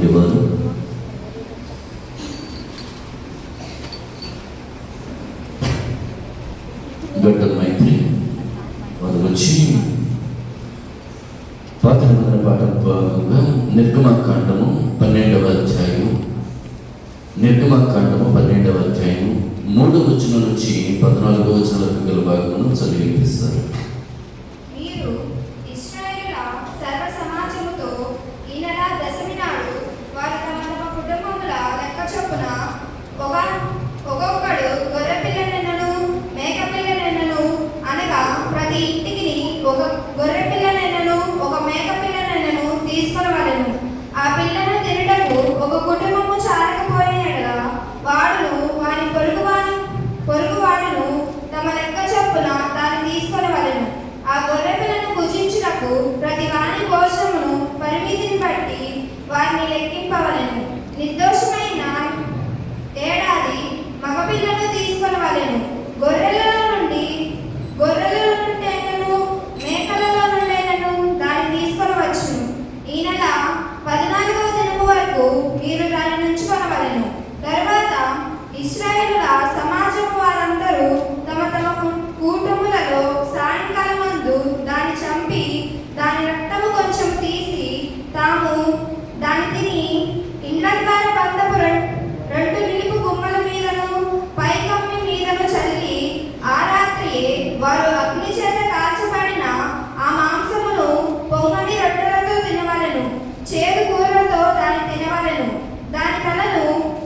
ఉన్నటువంటి వారు గడ్డ మైత్రి వారు వచ్చి పాత నిబంధన పాఠం భాగంగా నిర్గమకాండము 12వ అధ్యాయం 12వ అధ్యాయం 3వ వచనం నుంచి 14వ వచనం వరకు గల భాగమును చదివి వినిపిస్తారు. ఒక్కొక్కడు గొర్రె పిల్లనెన్నను మేక పిల్లనెన్నను అనగా ప్రతి ఇంటికి ఒక గొర్రె పిల్లనెన్నను ఒక మేక పిల్లనెన్నను తీసుకొనవలెను. ఆ పిల్లను తినుటకు ఒక కుటుంబము చాలకపోయిన వాడును వాని పొరుగువాడును తమ లెక్క చొప్పున దాన్ని తీసుకొనవలెను. ఆ గొర్రె పిల్లను భుజించుటకు ప్రతి వాని కోశమును పరిమితిని బట్టి వారిని లెక్కింపవలెను. నిర్దోషమైన ఏడాది మగపిల్లను తీసుకొనవలెను. గొర్రెలలో నుండైనను మేకలలో నుండైనను దాన్ని తీసుకొనవచ్చును. ఈ నెల 14వ దినము వరకు మీరు దాన్ని ఉంచుకొనవలెను. తరువాత ఇశ్రాయేలుల సమాజము వారందరూ తమ తమ కూటములలో సాయంకాలమందు దాన్ని చంపి దాని రక్తము కొంచెం తీసి తాము దాన్ని తిని ఇండ్ల ద్వారా బంధపు 2 నిలుపు గుమ్మల మీదను పైకమ్మి మీదను చల్లి ఆ రాత్రియే వారు అగ్ని చేత కాల్చబడిన ఆ మాంసమును పొంగని రొట్టెలతో తినవలెను. చేదు కూరలతో దాన్ని తినవలెను. దాని తలను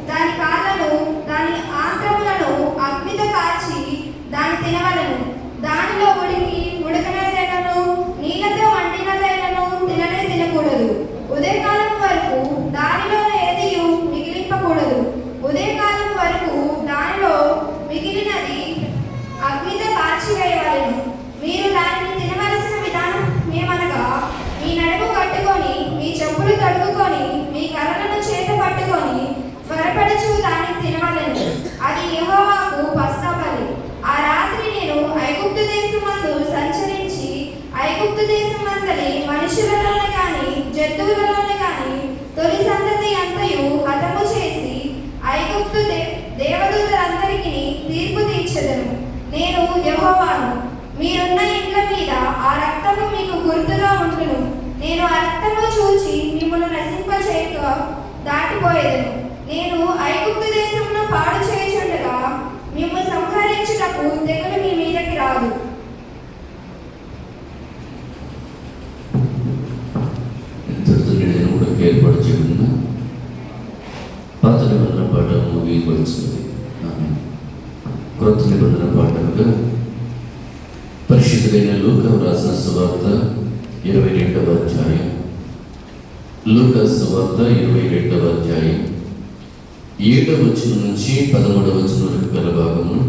దాని కాళ్ళను దాని ఆంత్రములను అగ్నితో కాల్చి దాన్ని తినవలెను. దానిలో ఉడకనేదైనను నీళ్ళతో వండినదైనను తినకూడదు. ఉదయకాలం వరకు దానిలో ఏదియు మిగిలింపకూడదు. ఉదయకాలం వరకు దానిలో మిగిలినది అగ్నితో కాల్చివేయవలెను. మీరు దానిని తినవలసిన విధానం ఏమనగా, మీ నడుము కట్టుకొని మీ చెప్పులు తొడుగుకొని మీ కర్రలను చేత పట్టుకొని త్వరపడుచు దాన్ని తినవలెను. అది యెహోవాకు పస్కా బలి. ఆ రాత్రి నేను ఐగుప్తు దేశమందు సంచరించి ఐగుప్తు దేశమందలి మనుషులలోనే గాని జంతువులలోనే గాని తొలి సంతతి అంతయు హతము చేసి ఐగుప్తు దేవదూతలందరికీ తీర్పు తీర్చెదను. నేను యెహోవాను. మీరున్న ఇండ్ల మీద ఆ రక్తము మీకు గుర్తుగా ఉండును. నేను ఆ రక్తము చూచి మిమ్మల్ని నశింపచేయక దాటిపోయేదను. నేను ఐగుప్తు దేశమును పాడు చేయుచుండగా మిమ్మల్ని సంహరించుటకు తెగులు మీ మీదకి రాదు. ఏర్పాటు చేయకుండా పాత నిబంధన పాఠం ముగియవలసింది. క్రొత్త నిబంధన పాఠంగా పరిశుద్ధుడైన లూకా వ్రాసిన సువార్త 22వ అధ్యాయం. లూకా సువార్త 22వ అధ్యాయం 7వ వచనం నుంచి 13వ వచనం వరకు గల భాగమును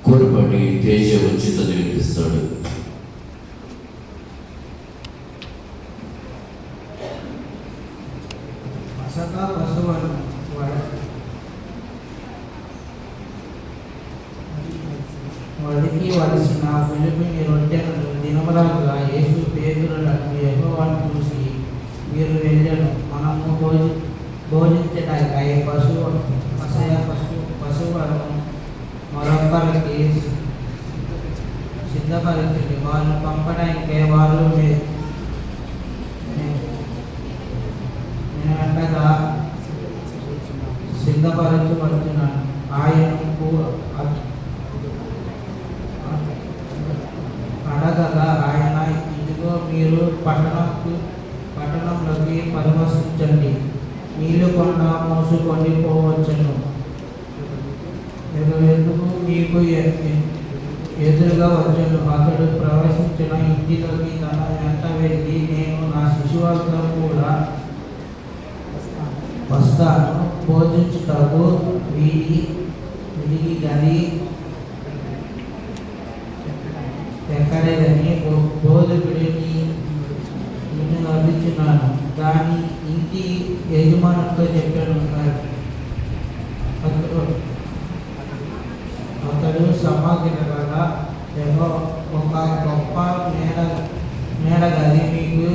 కోరపాటి తేజ వచ్చి చదివిపిస్తాడు. వదికి వలసిన వెలుగుని రొట్టెలను దినములుగా యేసు పేతురులను యెహోవాను చూసి, మీరు వెళ్ళను, మనము భోజించటానికి పశువులను మరొకరికి సిద్ధపరిచింది. వాళ్ళు పంపడానికి వారు నేనంటగా సిద్ధపరచబడుతున్నాను. ఆయనకు అడగగా ఆయన, ఇదిగో మీరు పట్టణంలోకి ప్రవేశించండి, నీళ్ళు కొండ మోసుకొని పోవచ్చును. ఎందుకు మీకు ఎదురుగా వచ్చాను. అతడు ప్రవేశించిన ఇంటిలోకి తన వెంట వెళ్ళి, నేను నా శిశువులతో కూడా వస్తాను, భోజించుటకు విడిగి గది ఎక్కడేదని బోధకుడిని నేను అందించున్నాను. దాని ఇంటి యజమానులతో చెప్పాను. అతడు సమాగినగా ఒక గొప్ప మేడ గది మీకు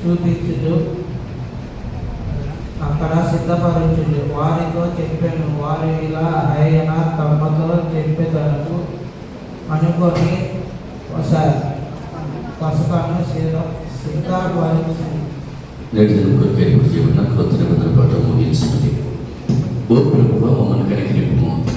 చూపించుతూ అక్కడ సిద్ధపరచుంది. వారితో చెప్పాను. వారు ఇలా ఆయన తమతో చెప్పేదరకు అనుకొని పసకను సిద్ధపరిచింది. నేటి దినం కొరకు ఏర్పాటు చేయబడిన క్రొత్త నిబంధన పాఠం ముగించినది. ఓ ప్రభువా, మమ్మల్ని కనికరింపుము.